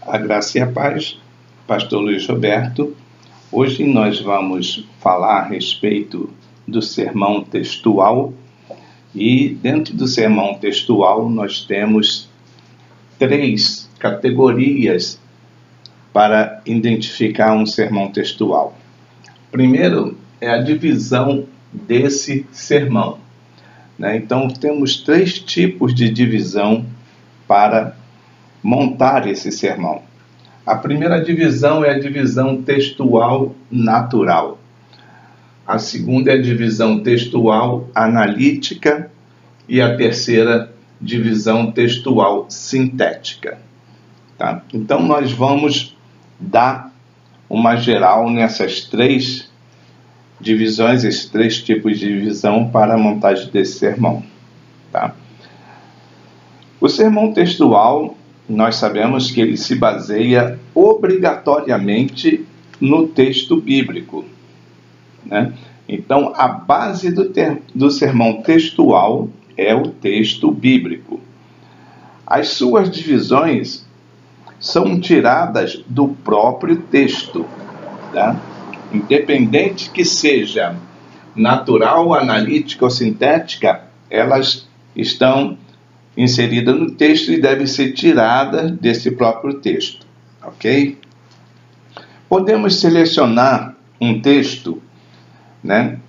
A graça e a paz, Pastor Luiz Roberto. Hoje nós vamos falar a respeito do sermão textual e dentro do sermão textual nós temos 3 categorias para identificar um sermão textual. Primeiro é a divisão desse sermão, né? Então temos 3 tipos de divisão para montar esse sermão. A primeira divisão é a divisão textual natural. A segunda é a divisão textual analítica e a terceira divisão textual sintética. Tá? Então nós vamos dar uma geral nessas 3 divisões, esses 3 tipos de divisão para a montagem desse sermão. Tá? O sermão textual, nós sabemos que ele se baseia obrigatoriamente no texto bíblico, né? Então, a base do sermão textual é o texto bíblico. As suas divisões são tiradas do próprio texto, tá? Independente que seja natural, analítica ou sintética, elas estão inserida no texto e deve ser tirada desse próprio texto, ok? Podemos selecionar um texto, né,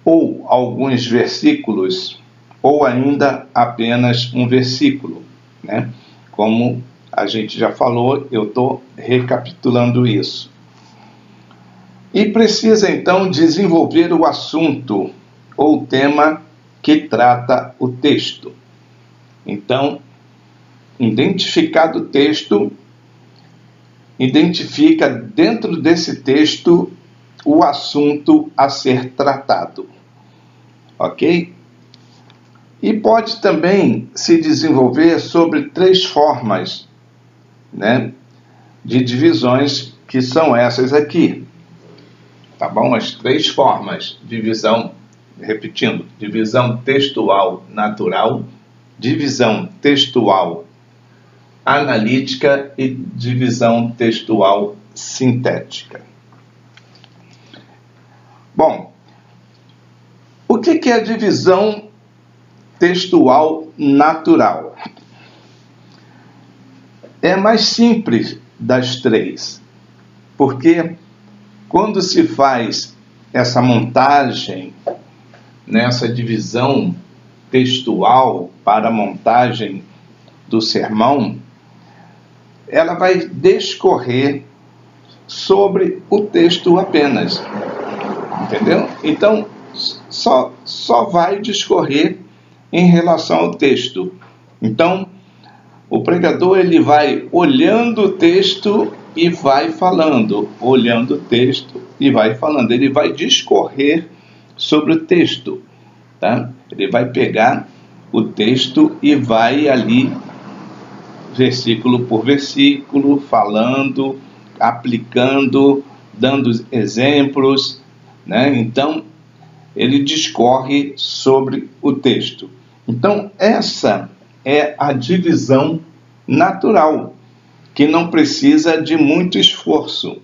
ou alguns versículos, ou ainda apenas um versículo, né? Como a gente já falou, eu estou recapitulando isso. E precisa então desenvolver o assunto ou tema que trata o texto. Então, identificado o texto, identifica dentro desse texto o assunto a ser tratado, ok? E pode também se desenvolver sobre 3 formas, né, de divisões, que são essas aqui, tá bom? As 3 formas, divisão, repetindo, divisão textual natural, divisão textual analítica e divisão textual sintética. Bom, o que é a divisão textual natural? É a mais simples das 3, porque quando se faz essa montagem, nessa divisão textual para a montagem do sermão, ela vai discorrer sobre o texto apenas, entendeu? Então, só vai discorrer em relação ao texto. Então, o pregador ele vai olhando o texto e vai falando, olhando o texto e vai falando. Ele vai discorrer sobre o texto, tá? Ele vai pegar o texto e vai ali, versículo por versículo, falando, aplicando, dando exemplos, né? Então, ele discorre sobre o texto. Então, essa é a divisão natural, que não precisa de muito esforço,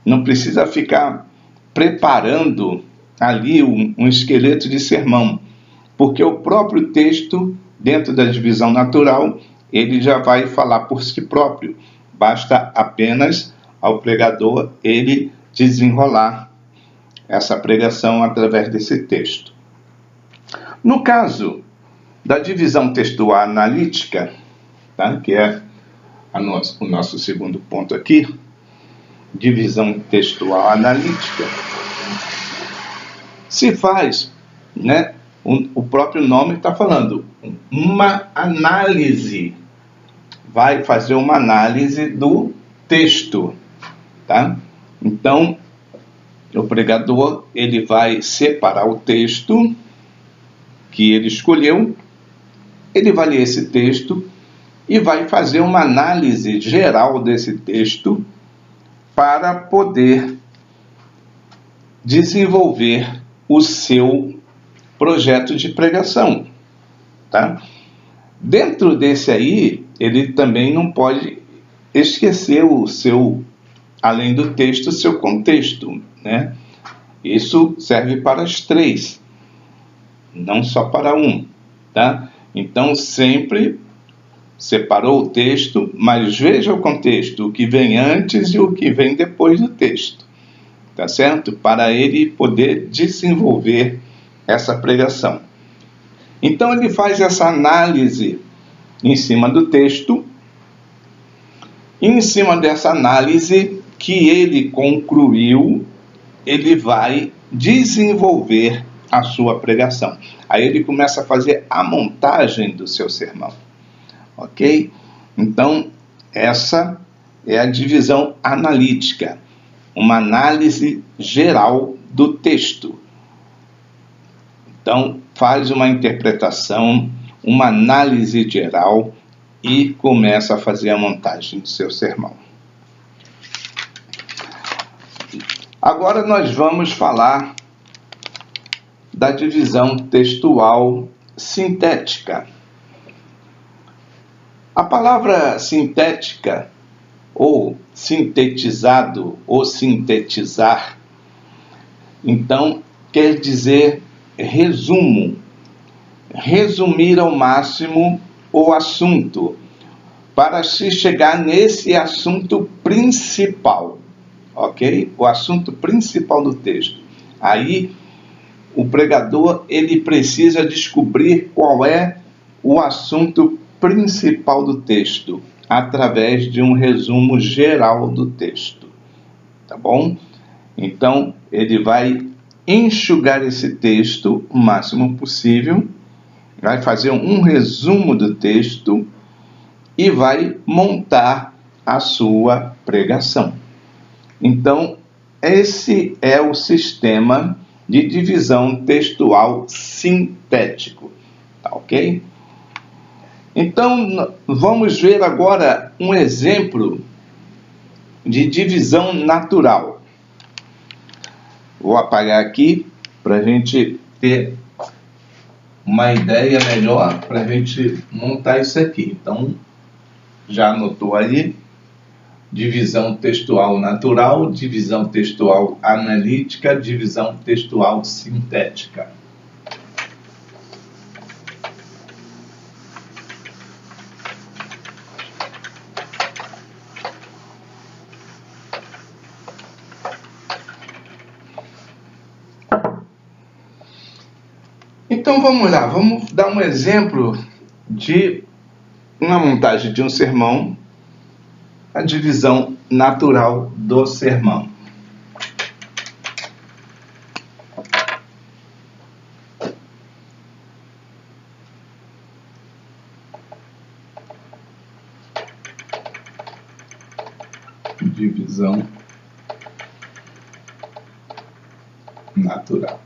não precisa ficar preparando ali um esqueleto de sermão, porque o próprio texto, dentro da divisão natural, ele já vai falar por si próprio. Basta apenas ao pregador ele desenrolar essa pregação através desse texto. No caso da divisão textual analítica, tá? Que é o nosso segundo ponto aqui, divisão textual analítica, se faz, né, o próprio nome está falando, uma análise, vai fazer uma análise do texto, tá? Então, o pregador, ele vai separar o texto que ele escolheu, ele vai ler esse texto e vai fazer uma análise geral desse texto para poder desenvolver o seu projeto de pregação, tá? Dentro desse aí, ele também não pode esquecer além do texto, o seu contexto, né? Isso serve para as três, não só para um, tá? Então, sempre separou o texto, mas veja o contexto, o que vem antes e o que vem depois do texto, tá certo? Para ele poder desenvolver essa pregação. Então, ele faz essa análise em cima do texto, e em cima dessa análise que ele concluiu, ele vai desenvolver a sua pregação. Aí ele começa a fazer a montagem do seu sermão, ok? Então, essa é a divisão analítica, uma análise geral do texto. Então, faz uma interpretação, uma análise geral e começa a fazer a montagem do seu sermão. Agora nós vamos falar da divisão textual sintética. A palavra sintética, ou sintetizado, ou sintetizar, então quer dizer resumo, resumir ao máximo o assunto, para se chegar nesse assunto principal, ok? O assunto principal do texto. Aí, o pregador, ele precisa descobrir qual é o assunto principal do texto, através de um resumo geral do texto, tá bom? Então, ele vai enxugar esse texto o máximo possível, vai fazer um resumo do texto e vai montar a sua pregação. Então, esse é o sistema de divisão textual sintético, tá ok? Então, vamos ver agora um exemplo de divisão natural. Vou apagar aqui para a gente ter uma ideia melhor, para a gente montar isso aqui. Então, já anotou aí? Divisão textual natural, divisão textual analítica, divisão textual sintética. Então vamos lá, vamos dar um exemplo de uma montagem de um sermão, a divisão natural do sermão. Divisão natural.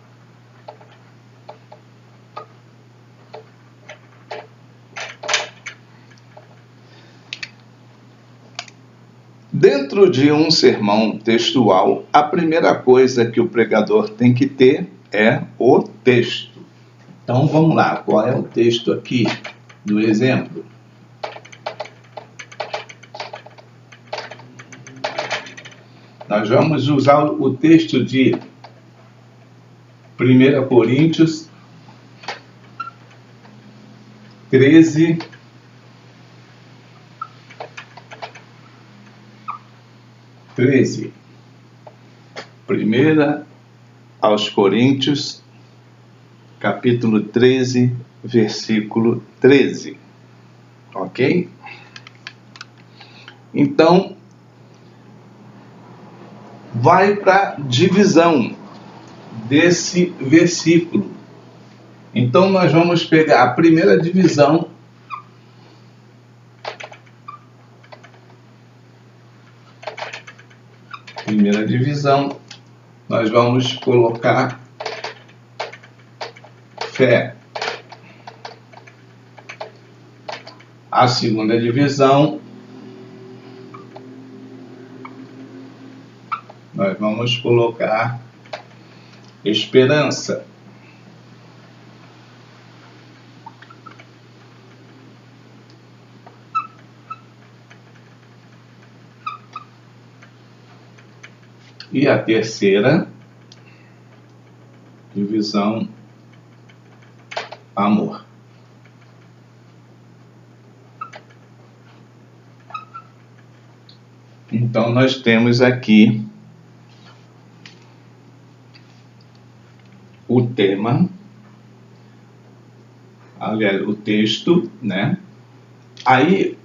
Dentro de um sermão textual, a primeira coisa que o pregador tem que ter é o texto. Então vamos lá, qual é o texto aqui do exemplo? Nós vamos usar o texto de 1 Coríntios 13, 13. 1 aos Coríntios, capítulo 13, versículo 13. Ok? Então, vai para a divisão desse versículo. Então, nós vamos pegar a primeira divisão. Primeira divisão, nós vamos colocar fé. A segunda divisão, nós vamos colocar esperança. E a terceira divisão, amor. Então nós temos aqui o tema, aliás, o texto, né? Aí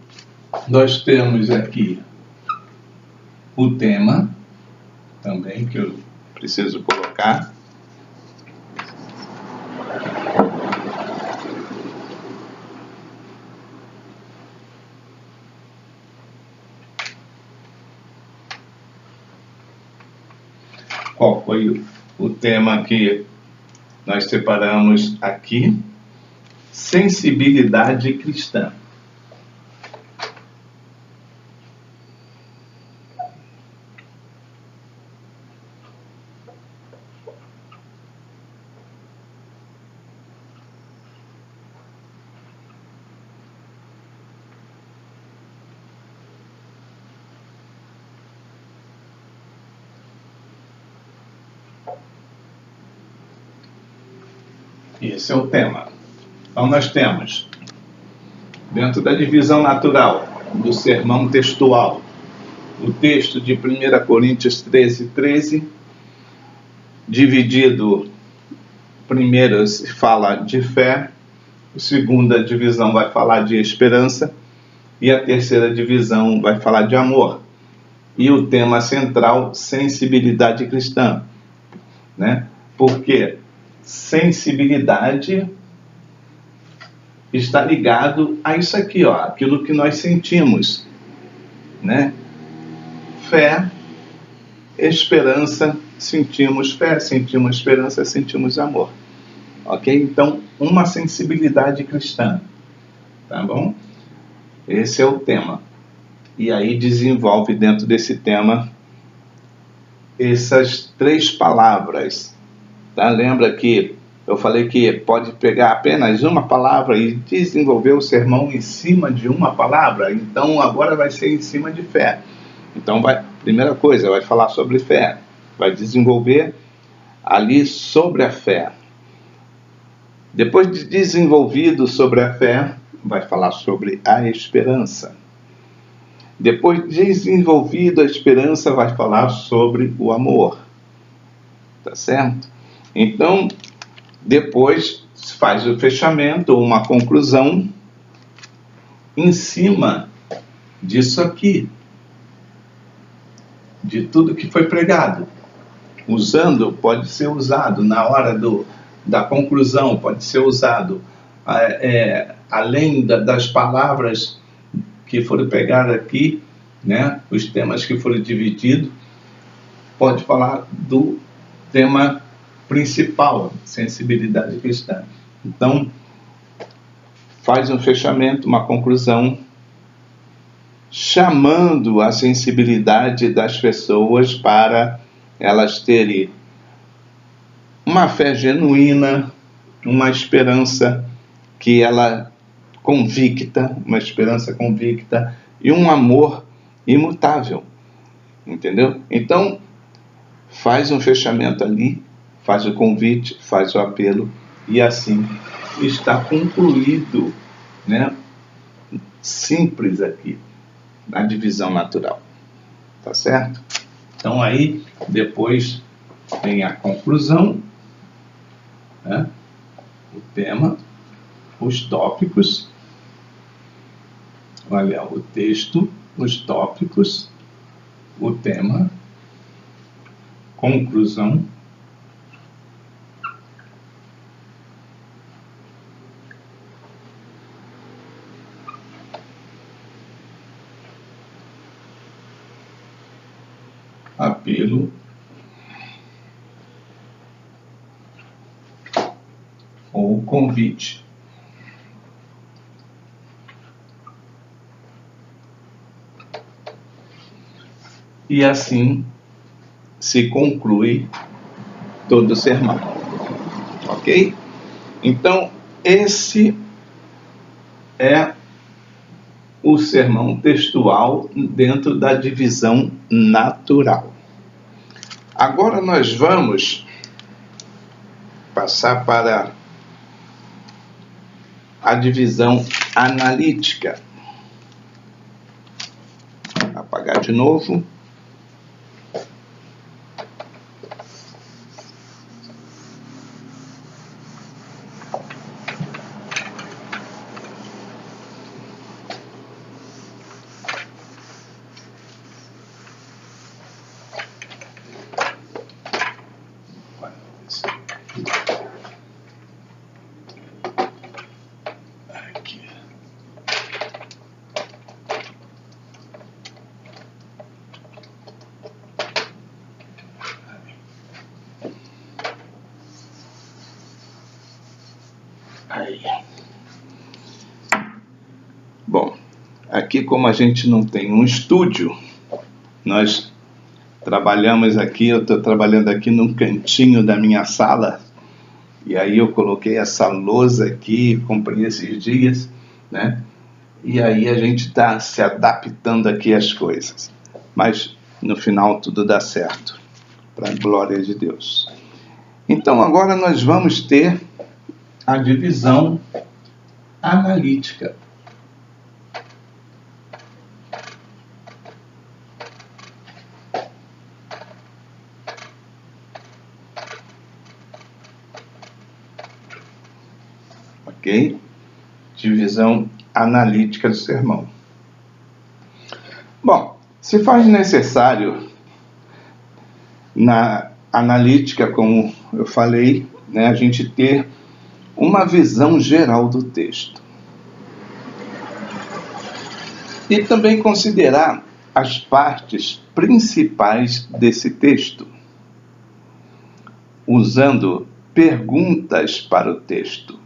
nós temos aqui o tema também, que eu preciso colocar. Qual foi o tema que nós separamos aqui? Sensibilidade cristã. Esse é o tema. Então nós temos, dentro da divisão natural do sermão textual, o texto de 1 Coríntios 13:13, dividido, primeiro se fala de fé, a segunda divisão vai falar de esperança e a terceira divisão vai falar de amor. E o tema central, sensibilidade cristã, né? Porque sensibilidade está ligado a isso aqui, ó, aquilo que nós sentimos, né? Fé, esperança, sentimos fé, sentimos esperança, sentimos amor, ok? Então, uma sensibilidade cristã, tá bom? Esse é o tema. E aí desenvolve dentro desse tema essas 3 palavras. Tá? Lembra que eu falei que pode pegar apenas uma palavra e desenvolver o sermão em cima de uma palavra? Então agora vai ser em cima de fé. Então, primeira coisa, vai falar sobre fé. Vai desenvolver ali sobre a fé. Depois de desenvolvido sobre a fé, vai falar sobre a esperança. Depois de desenvolvido a esperança, vai falar sobre o amor. Tá certo? Então, depois faz o fechamento, uma conclusão em cima disso aqui, de tudo que foi pregado. Pode ser usado na hora da conclusão, pode ser usado além das palavras que foram pregadas aqui, né? Os temas que foram divididos, pode falar do tema principal, sensibilidade cristã. Então, faz um fechamento, uma conclusão, chamando a sensibilidade das pessoas para elas terem uma fé genuína, uma esperança que ela convicta, uma esperança convicta e um amor imutável, entendeu? Então, faz um fechamento ali, faz o convite, faz o apelo e assim está concluído, né? Simples aqui, na divisão natural, tá certo? Então aí, depois vem a conclusão, né? O tema, os tópicos, olha, o texto, os tópicos, o tema, conclusão, apelo ou convite. E assim se conclui todo o sermão, ok? Então, esse é o sermão textual dentro da divisão natural. Agora nós vamos passar para a divisão analítica. Apagar de novo. Aí. Bom, aqui como a gente não tem um estúdio, nós trabalhamos aqui, eu estou trabalhando aqui num cantinho da minha sala, e aí eu coloquei essa lousa aqui, comprei esses dias, né? E aí a gente está se adaptando aqui às coisas. Mas no final tudo dá certo, para a glória de Deus. Então agora nós vamos ter a divisão analítica. Ok? Divisão analítica do sermão. Bom, se faz necessário na analítica, como eu falei, né, a gente ter uma visão geral do texto. E também considerar as partes principais desse texto, usando perguntas para o texto.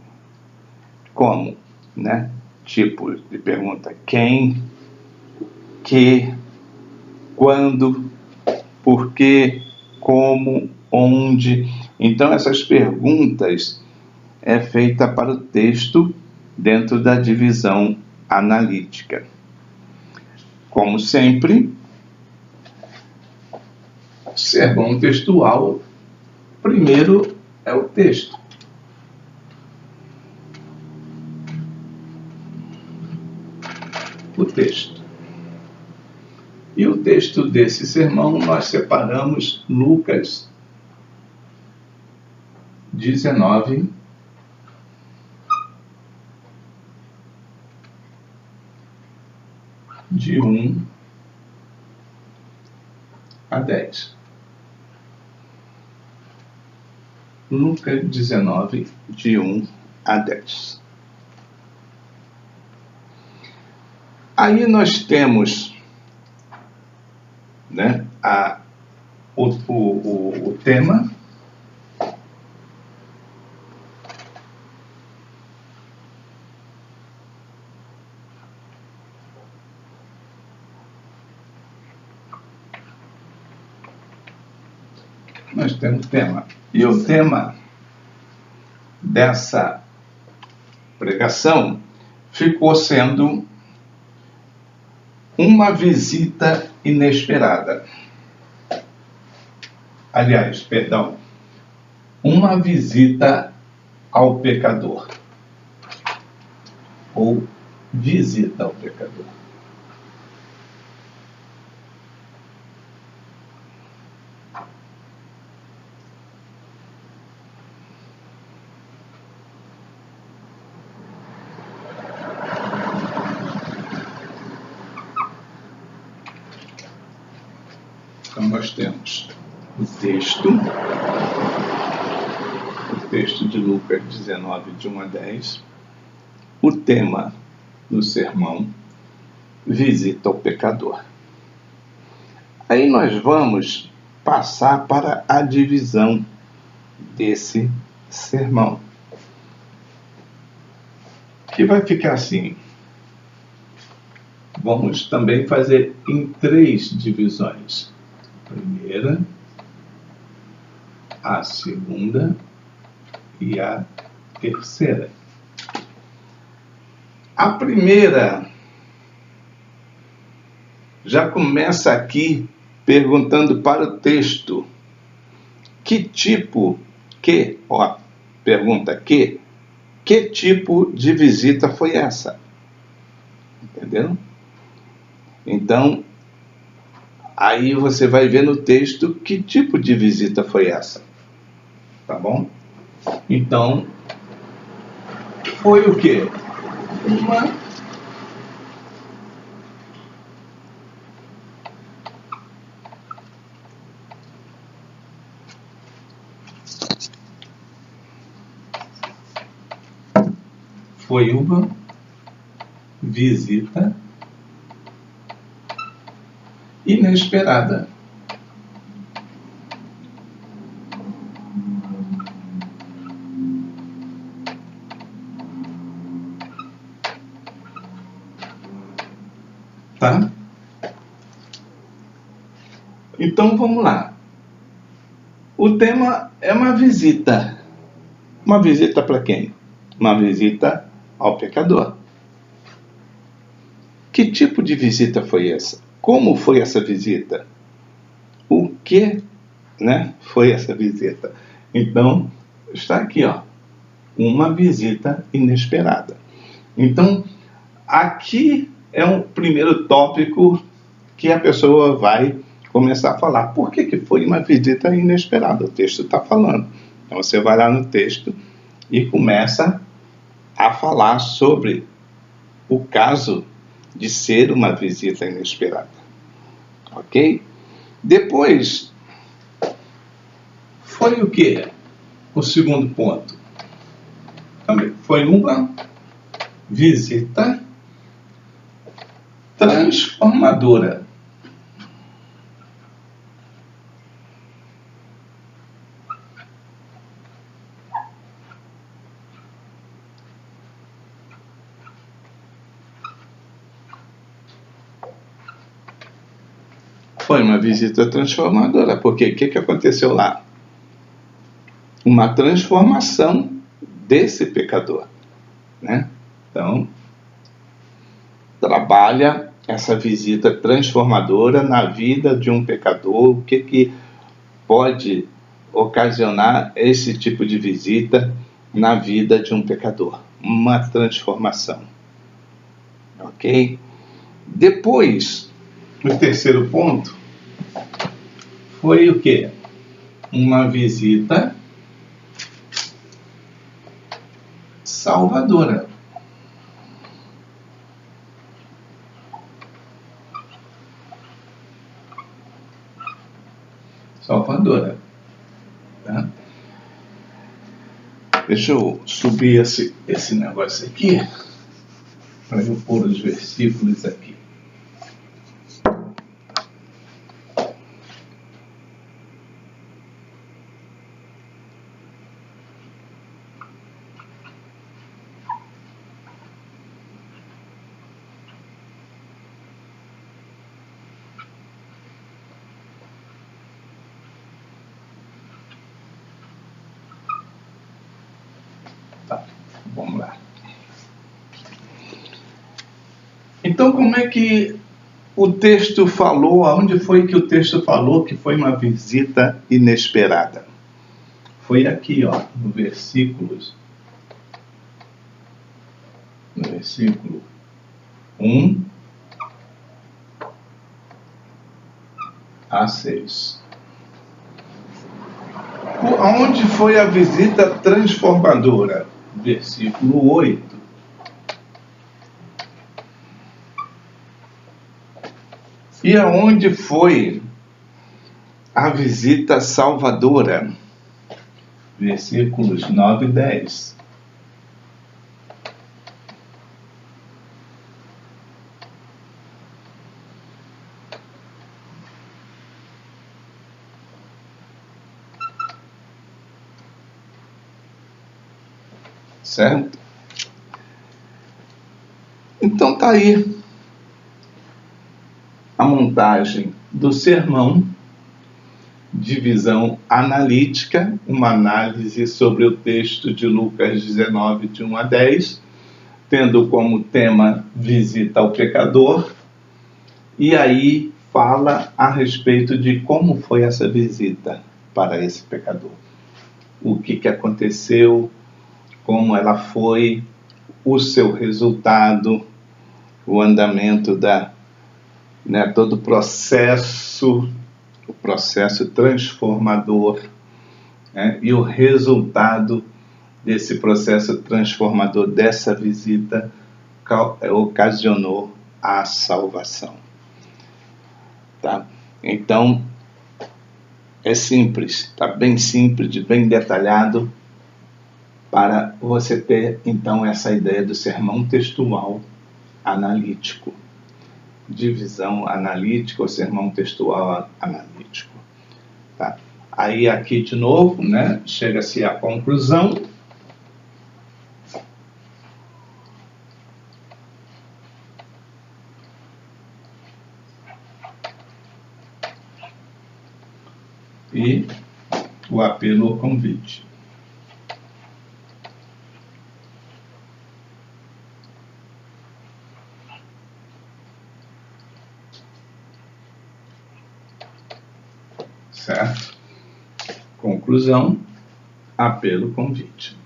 Como, né? Tipo de pergunta: quem, que, quando, por quê, como, onde. Então essas perguntas é feita para o texto dentro da divisão analítica. Como sempre, sermão textual, primeiro é o texto. O texto. E o texto desse sermão nós separamos Lucas 19, de 1 a 10. Lucas 19, de 1 a 10. Aí nós temos, né, o tema, nós temos tema. E o tema dessa pregação ficou sendo uma visita inesperada. Aliás, perdão, uma visita ao pecador. Ou visita ao pecador. Então nós temos o texto de Lucas 19, de 1 a 10, o tema do sermão, visita ao pecador. Aí nós vamos passar para a divisão desse sermão, que vai ficar assim. Vamos também fazer em 3 divisões. A primeira, a segunda e a terceira. A primeira já começa aqui perguntando para o texto: Que tipo, pergunta que tipo de visita foi essa? Entendeu? Então, aí você vai ver no texto que tipo de visita foi essa. Tá bom? Então, foi o quê? Foi uma visita inesperada. Tá? Então vamos lá. O tema é uma visita. Uma visita para quem? Uma visita ao pecador. Que tipo de visita foi essa? Como foi essa visita? O que, foi essa visita? Então, está aqui, uma visita inesperada. Então, aqui é um primeiro tópico que a pessoa vai começar a falar. Por que foi uma visita inesperada? O texto está falando. Então, você vai lá no texto e começa a falar sobre o caso de ser uma visita inesperada. Ok? Depois, foi o quê? O segundo ponto. Também foi uma visita transformadora. Foi uma visita transformadora, porque o que aconteceu lá? Uma transformação desse pecador, Então, trabalha essa visita transformadora na vida de um pecador. O que pode ocasionar esse tipo de visita na vida de um pecador? Uma transformação. Ok? Depois, o terceiro ponto foi o quê? Uma visita salvadora. Salvadora. Tá? Deixa eu subir esse negócio aqui para eu pôr os versículos aqui. Tá, vamos lá. Então, como é que o texto falou, aonde foi que o texto falou que foi uma visita inesperada? Foi aqui, no versículo 1 a 6. Aonde foi a visita transformadora? Versículo 8. E aonde foi a visita salvadora? Versículos 9 e 10. Certo? Então tá aí a montagem do sermão, divisão analítica, uma análise sobre o texto de Lucas 19, de 1 a 10, tendo como tema visita ao pecador, e aí fala a respeito de como foi essa visita, para esse pecador. O que aconteceu, como ela foi, o seu resultado, o andamento todo o processo transformador, e o resultado desse processo transformador, dessa visita, ocasionou a salvação. Tá? Então, é simples, está bem simples, bem detalhado, para você ter, então, essa ideia do sermão textual analítico. Divisão analítica ou sermão textual analítico. Tá? Aí, aqui de novo, chega-se à conclusão. E o apelo ao convite. Certo? Conclusão, apelo, convite.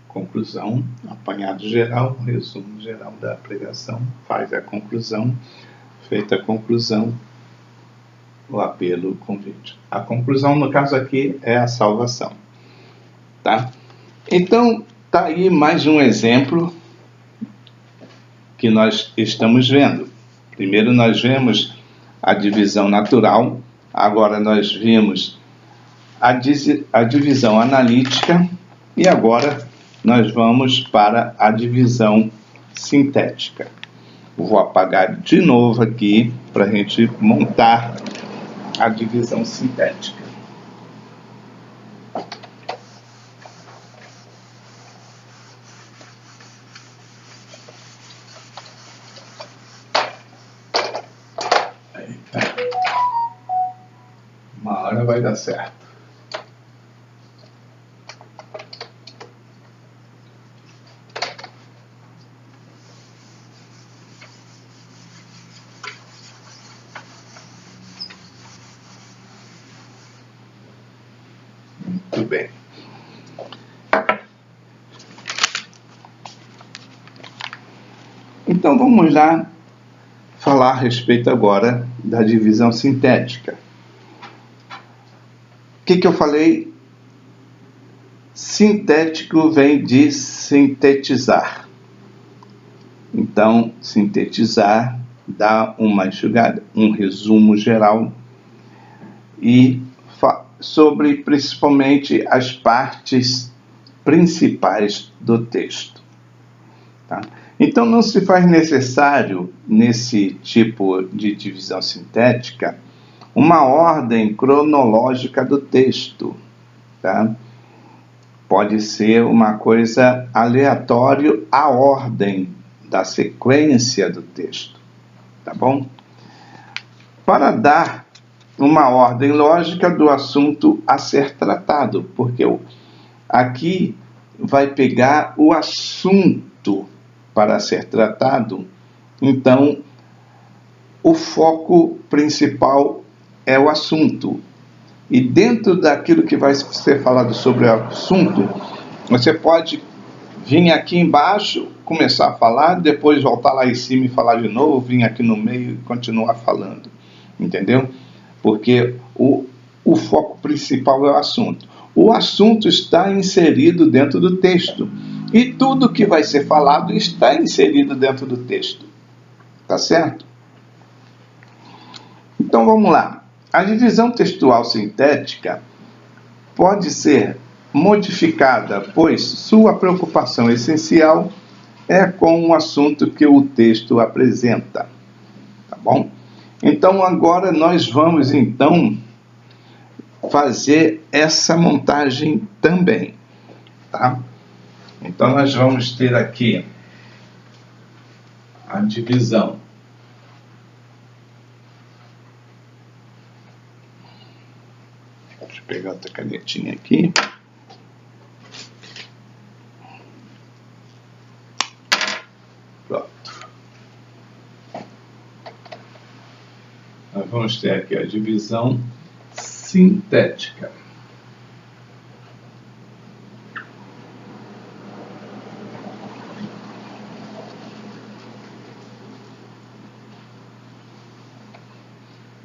Conclusão, apanhado geral, resumo geral da pregação, faz a conclusão, feita a conclusão, o apelo, o convite. A conclusão, no caso aqui, é a salvação. Tá? Então, tá aí mais um exemplo que nós estamos vendo. Primeiro nós vemos a divisão natural, agora nós vimos a divisão analítica e agora nós vamos para a divisão sintética. Vou apagar de novo aqui para a gente montar a divisão sintética. Eita. Uma hora vai dar certo. Muito bem. Então vamos lá falar a respeito agora da divisão sintética. O que eu falei? Sintético vem de sintetizar. Então, sintetizar dá uma enxugada, um resumo geral e sobre principalmente as partes principais do texto. Tá? Então, não se faz necessário, nesse tipo de divisão sintética, uma ordem cronológica do texto. Tá? Pode ser uma coisa aleatória a ordem da sequência do texto. Tá bom? Para dar uma ordem lógica do assunto a ser tratado, porque aqui vai pegar o assunto para ser tratado, então o foco principal é o assunto. E dentro daquilo que vai ser falado sobre o assunto, você pode vir aqui embaixo, começar a falar, depois voltar lá em cima e falar de novo, vir aqui no meio e continuar falando. Entendeu? Porque o foco principal é o assunto. O assunto está inserido dentro do texto. E tudo que vai ser falado está inserido dentro do texto. Tá certo? Então vamos lá. A divisão textual sintética pode ser modificada, pois sua preocupação essencial é com o assunto que o texto apresenta. Tá bom? Então agora nós vamos fazer essa montagem também, tá? Então nós vamos ter aqui a divisão. Deixa eu pegar outra canetinha aqui. Pronto. Nós vamos ter aqui a divisão sintética.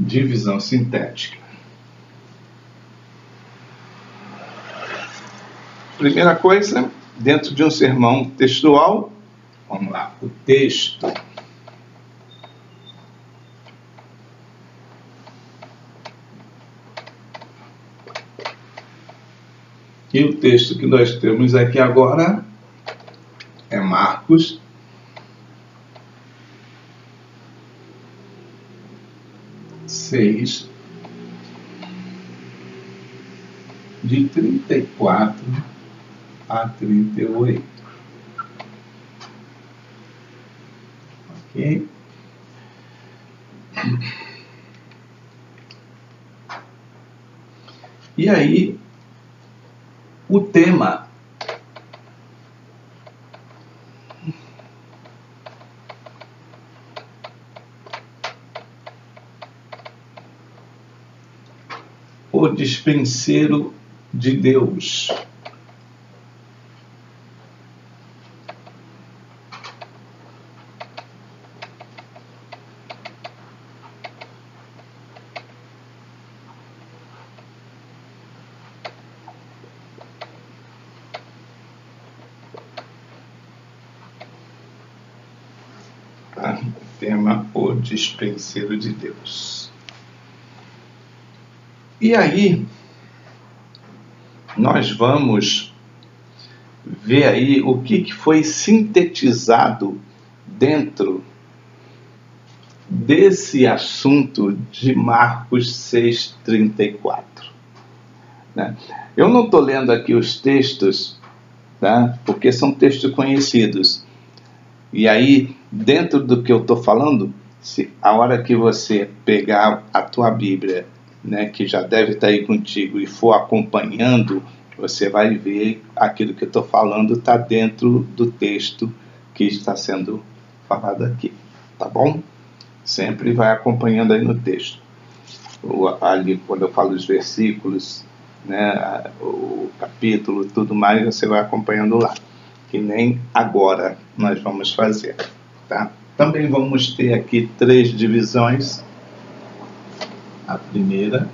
divisão sintética. Primeira coisa, dentro de um sermão textual, vamos lá, o texto. E o texto que nós temos aqui agora é Marcos 6, de 34 a 38. Ok? E aí, o tema o dispenseiro de Deus. Tema o dispenseiro de Deus. E aí, nós vamos ver aí o que foi sintetizado dentro desse assunto de Marcos 6,34. Né? Eu não estou lendo aqui os textos, tá? Porque são textos conhecidos. E aí, dentro do que eu estou falando, a hora que você pegar a tua Bíblia, né, que já deve estar aí contigo, e for acompanhando, você vai ver aquilo que eu estou falando está dentro do texto que está sendo falado aqui, tá bom? Sempre vai acompanhando aí no texto. Ali, quando eu falo os versículos, né, o capítulo, tudo mais, você vai acompanhando lá. Que nem agora nós vamos fazer, tá? Também vamos ter aqui 3 divisões. A primeira,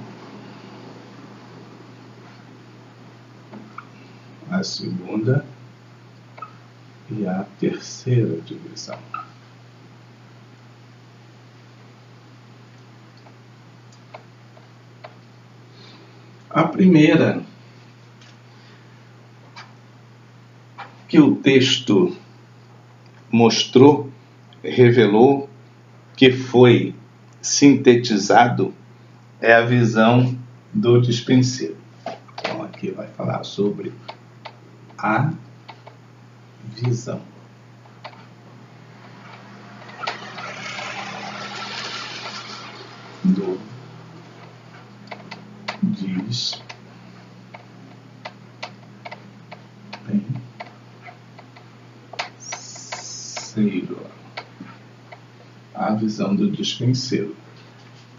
a segunda e a terceira divisão. A primeira, que o texto mostrou, revelou, que foi sintetizado, é a visão do dispenseiro. Então aqui vai falar sobre a visão do dispenseiro. A visão do dispenseiro.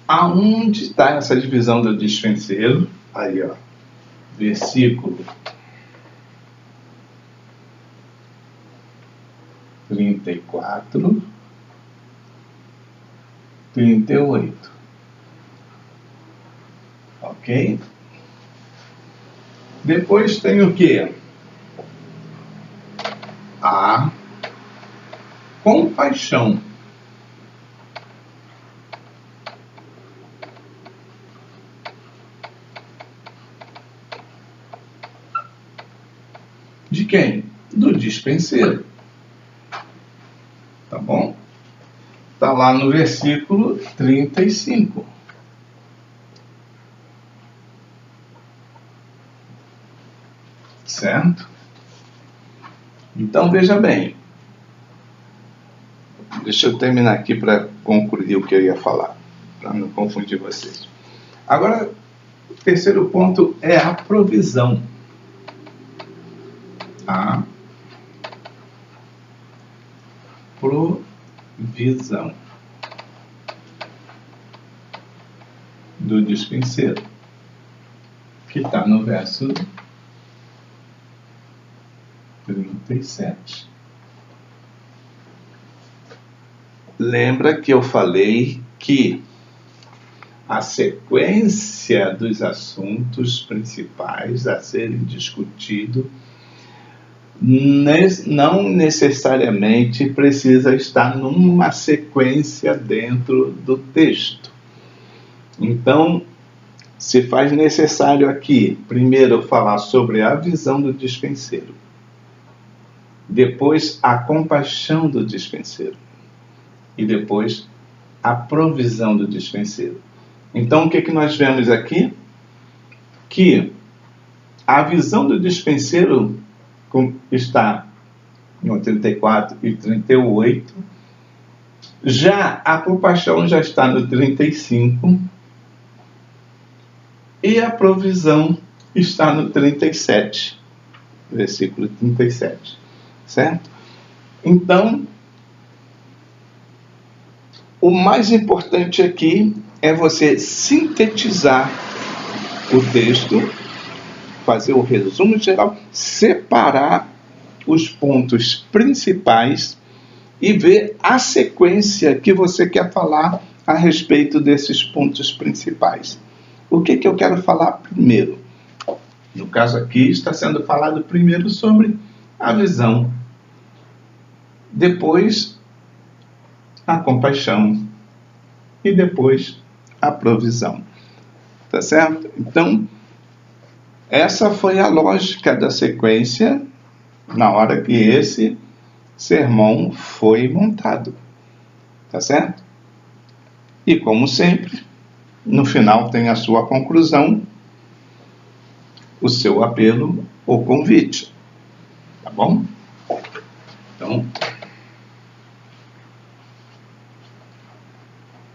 Aonde está essa divisão do dispenseiro? Aí, ó, versículo 34, 38. Ok? Depois tem o quê? A compaixão. De quem? Do dispenseiro. Tá bom? Está lá no versículo 35. Certo? Então, veja bem. Deixa eu terminar aqui para concluir o que eu ia falar, para não confundir vocês. Agora, o terceiro ponto é a provisão. A provisão do dispenseiro, que está no verso 37. Lembra que eu falei que a sequência dos assuntos principais a serem discutidos não necessariamente precisa estar numa sequência dentro do texto. Então, se faz necessário aqui, primeiro, falar sobre a visão do dispenseiro, depois a compaixão do dispenseiro e depois a provisão do dispenseiro. Então, o que nós vemos aqui? Que a visão do dispenseiro está no 34 e 38, já a compaixão já está no 35 e a provisão está no 37, versículo 37, certo? Então, o mais importante aqui é você sintetizar o texto, fazer o resumo geral, separar os pontos principais e ver a sequência que você quer falar a respeito desses pontos principais. O que eu quero falar primeiro? No caso aqui, está sendo falado primeiro sobre a visão, depois a compaixão e depois a provisão. Tá certo? Então, essa foi a lógica da sequência na hora que esse sermão foi montado. Tá certo? E como sempre, no final tem a sua conclusão, o seu apelo ou convite. Tá bom? Então,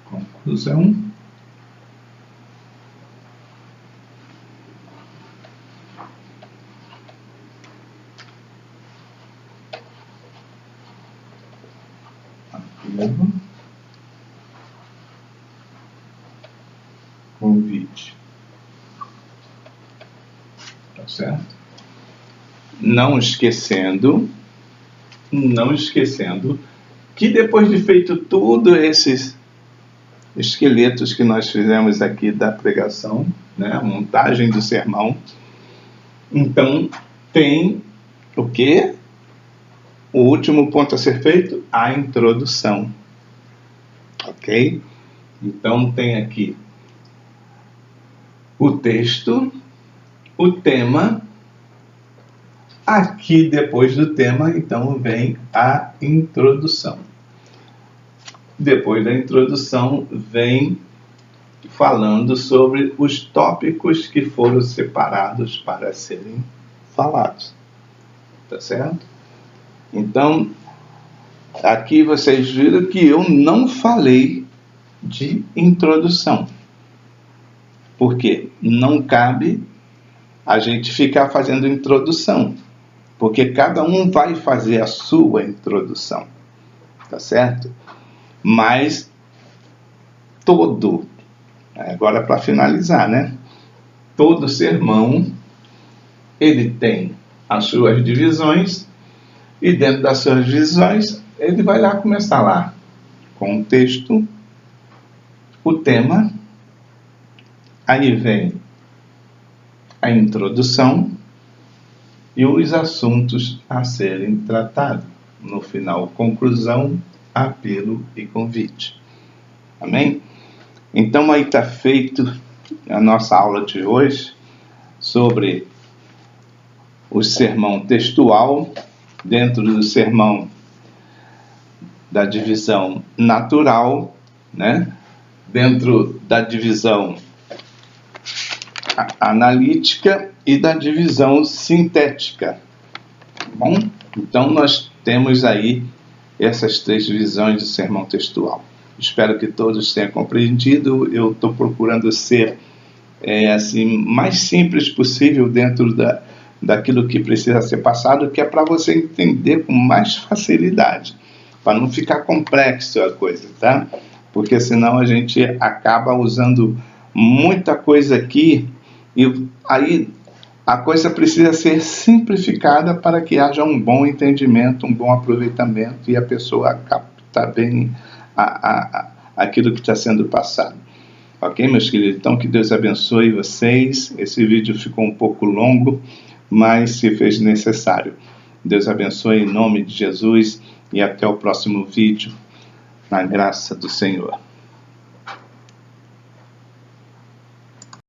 conclusão. Convite. Tá certo? Não esquecendo que depois de feito tudo esses esqueletos que nós fizemos aqui da pregação, né, a montagem do sermão, então tem o quê? O último ponto a ser feito, a introdução. Ok? Então tem aqui o texto, o tema. Aqui, depois do tema, então vem a introdução. Depois da introdução, vem falando sobre os tópicos que foram separados para serem falados. Tá certo? Então, aqui vocês viram que eu não falei de introdução. Porque não cabe a gente ficar fazendo introdução. Porque cada um vai fazer a sua introdução. Tá certo? Mas agora para finalizar, né? Todo sermão, ele tem as suas divisões, e dentro das suas divisões, ele vai lá começar lá, com o texto, o tema, aí vem a introdução e os assuntos a serem tratados. No final, conclusão, apelo e convite. Amém? Então aí está feito a nossa aula de hoje sobre o sermão textual, dentro do sermão da divisão natural, né? Dentro da divisão analítica e da divisão sintética. Bom, então nós temos aí essas três divisões do sermão textual. Espero que todos tenham compreendido. Eu estou procurando ser assim, mais simples possível dentro daquilo que precisa ser passado, que é para você entender com mais facilidade, para não ficar complexo a coisa, tá? Porque senão a gente acaba usando muita coisa aqui e aí a coisa precisa ser simplificada para que haja um bom entendimento, um bom aproveitamento e a pessoa captar bem aquilo que está sendo passado. Ok, meus queridos? Então, que Deus abençoe vocês. Esse vídeo ficou um pouco longo, mas se fez necessário. Deus abençoe em nome de Jesus e até o próximo vídeo, na graça do Senhor.